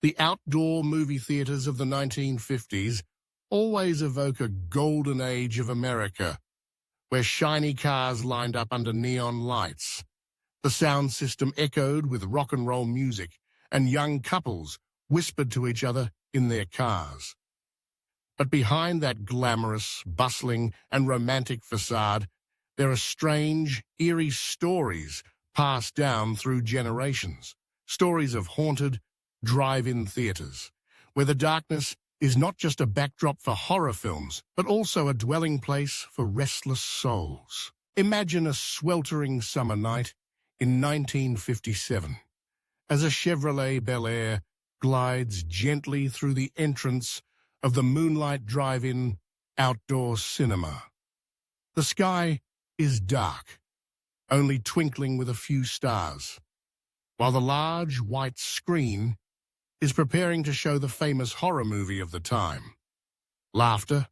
The outdoor movie theaters of the 1950s always evoke a golden age of America, where shiny cars lined up under neon lights. The sound system echoed with rock and roll music, and young couples whispered to each other in their cars. But behind that glamorous, bustling, and romantic facade, there are strange, eerie stories passed down through generations. Stories of haunted, drive-in theaters, where the darkness is not just a backdrop for horror films, but also a dwelling place for restless souls. Imagine a sweltering summer night in 1957, as a Chevrolet Bel Air glides gently through the entrance of the Moonlight Drive-In outdoor cinema. The sky is dark, only twinkling with a few stars, while the large white screen is preparing to show the famous horror movie of the time. Laughter,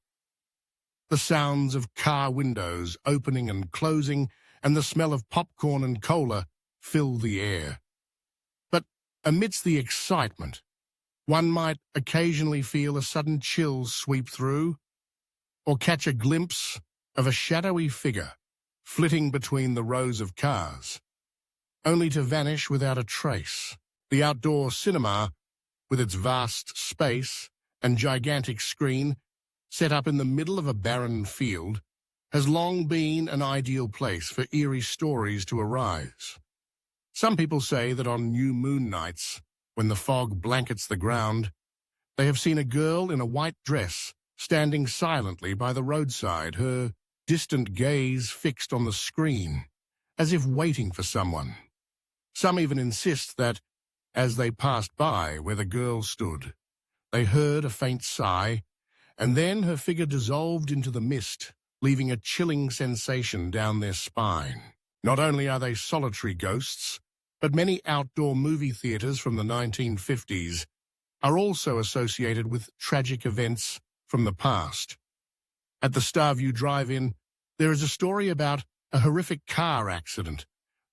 the sounds of car windows opening and closing, and the smell of popcorn and cola fill the air. But amidst the excitement, one might occasionally feel a sudden chill sweep through, or catch a glimpse of a shadowy figure flitting between the rows of cars, only to vanish without a trace. The outdoor cinema, with its vast space and gigantic screen set up in the middle of a barren field, has long been an ideal place for eerie stories to arise. Some people say that on new moon nights, when the fog blankets the ground, they have seen a girl in a white dress standing silently by the roadside, her distant gaze fixed on the screen, as if waiting for someone. Some even insist that, as they passed by where the girl stood, they heard a faint sigh, and then her figure dissolved into the mist, leaving a chilling sensation down their spine. Not only are they solitary ghosts, but many outdoor movie theaters from the 1950s are also associated with tragic events from the past. At the Starview Drive-In, there is a story about a horrific car accident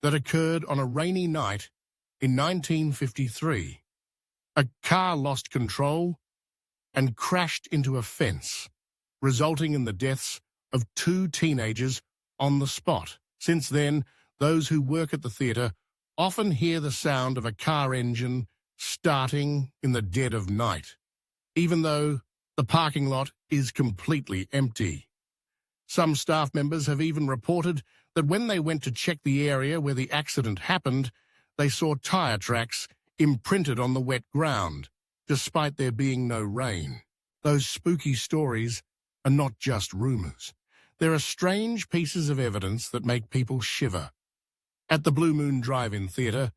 that occurred on a rainy night in 1953. A car lost control and crashed into a fence, resulting in the deaths of 2 teenagers on the spot. Since then, those who work at the theater often hear the sound of a car engine starting in the dead of night, even though the parking lot is completely empty. Some staff members have even reported that when they went to check the area where the accident happened, they saw tire tracks imprinted on the wet ground, despite there being no rain. Those spooky stories are not just rumors. There are strange pieces of evidence that make people shiver. At the Blue Moon Drive-In Theater,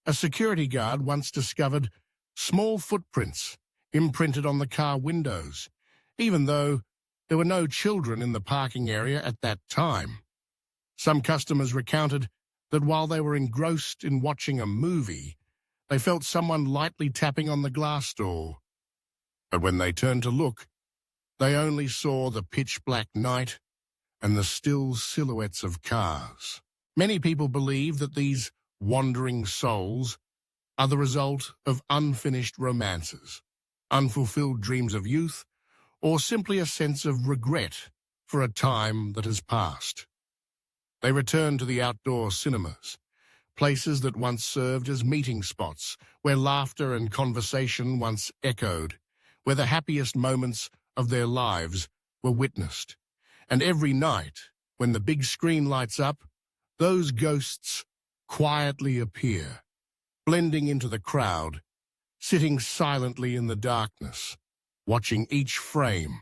a security guard once discovered small footprints imprinted on the car windows, even though there were no children in the parking area at that time. Some customers recounted that while they were engrossed in watching a movie, they felt someone lightly tapping on the glass door. But when they turned to look, they only saw the pitch-black night and the still silhouettes of cars. Many people believe that these wandering souls are the result of unfinished romances, unfulfilled dreams of youth, or simply a sense of regret for a time that has passed. They return to the outdoor cinemas, places that once served as meeting spots, where laughter and conversation once echoed, where the happiest moments of their lives were witnessed. And every night, when the big screen lights up, those ghosts quietly appear, blending into the crowd, sitting silently in the darkness, watching each frame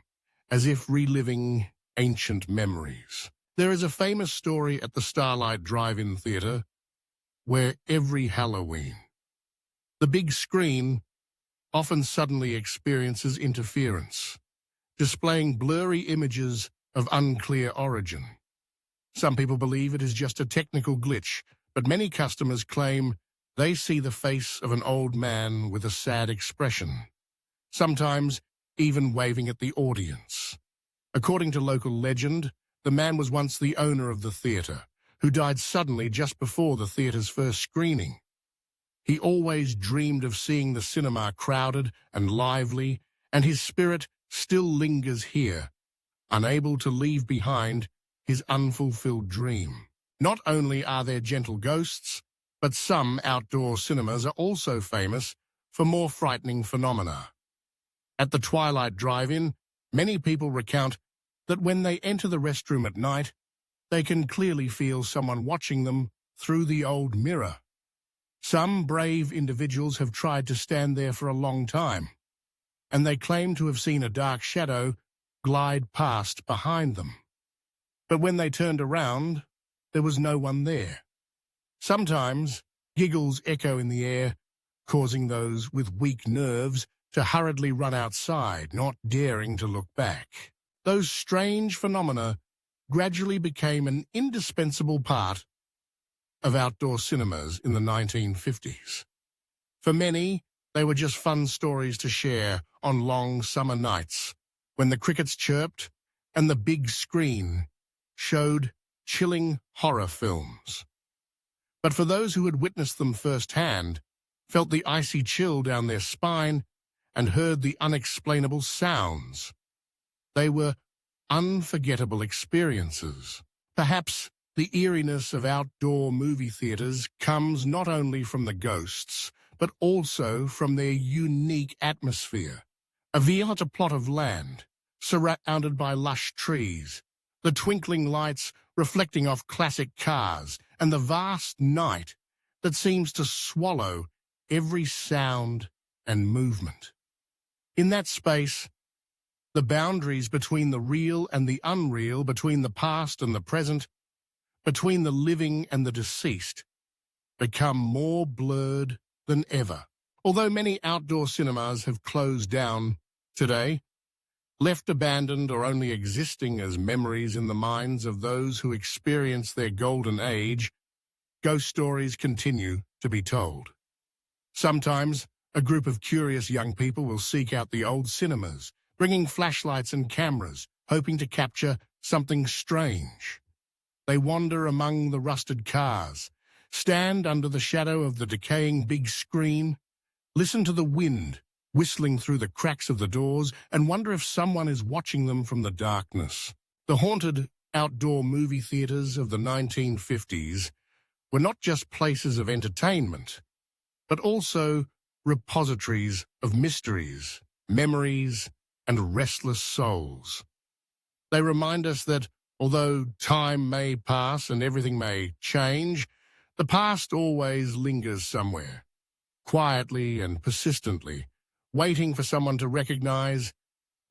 as if reliving ancient memories. There is a famous story at the Starlight Drive-In Theater where every Halloween, the big screen often suddenly experiences interference, displaying blurry images of unclear origin. Some people believe it is just a technical glitch, but many customers claim they see the face of an old man with a sad expression, sometimes even waving at the audience. According to local legend, the man was once the owner of the theater, who died suddenly just before the theater's first screening. He always dreamed of seeing the cinema crowded and lively, and his spirit still lingers here, unable to leave behind his unfulfilled dream. Not only are there gentle ghosts, but some outdoor cinemas are also famous for more frightening phenomena. At the Twilight Drive-In, many people recount that when they enter the restroom at night, they can clearly feel someone watching them through the old mirror. Some brave individuals have tried to stand there for a long time, and they claim to have seen a dark shadow glide past behind them. But when they turned around, there was no one there. Sometimes giggles echo in the air, causing those with weak nerves to hurriedly run outside, not daring to look back. Those strange phenomena gradually became an indispensable part of outdoor cinemas in the 1950s. For many, they were just fun stories to share on long summer nights when the crickets chirped and the big screen showed chilling horror films. But for those who had witnessed them firsthand, felt the icy chill down their spine, and heard the unexplainable sounds, they were unforgettable experiences. Perhaps the eeriness of outdoor movie theaters comes not only from the ghosts, but also from their unique atmosphere. A vast plot of land, surrounded by lush trees, the twinkling lights reflecting off classic cars, and the vast night that seems to swallow every sound and movement. In that space, the boundaries between the real and the unreal, between the past and the present, between the living and the deceased, become more blurred than ever. Although many outdoor cinemas have closed down today, left abandoned or only existing as memories in the minds of those who experienced their golden age, ghost stories continue to be told. Sometimes, a group of curious young people will seek out the old cinemas, bringing flashlights and cameras, hoping to capture something strange. They wander among the rusted cars, stand under the shadow of the decaying big screen, listen to the wind whistling through the cracks of the doors, and wonder if someone is watching them from the darkness. The haunted outdoor movie theaters of the 1950s were not just places of entertainment, but also repositories of mysteries, memories, and restless souls. They remind us that although time may pass and everything may change, the past always lingers somewhere, quietly and persistently, waiting for someone to recognize,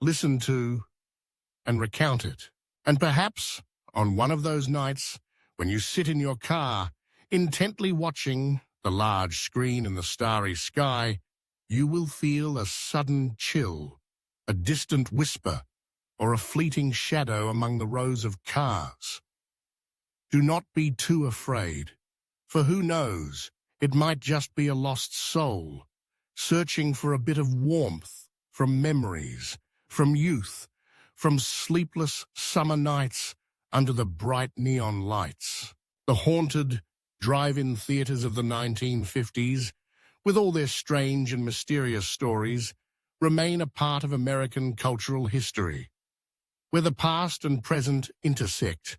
listen to, and recount it. And perhaps, on one of those nights, when you sit in your car, intently watching the large screen in the starry sky, you will feel a sudden chill, a distant whisper, or a fleeting shadow among the rows of cars. Do not be too afraid, for who knows, it might just be a lost soul, searching for a bit of warmth from memories, from youth, from sleepless summer nights under the bright neon lights. The haunted drive-in theaters of the 1950s, with all their strange and mysterious stories, remain a part of American cultural history, where the past and present intersect,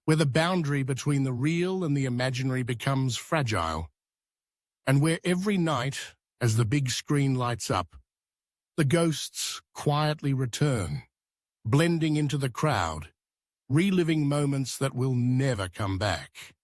where the boundary between the real and the imaginary becomes fragile, and where every night, as the big screen lights up, the ghosts quietly return, blending into the crowd, reliving moments that will never come back.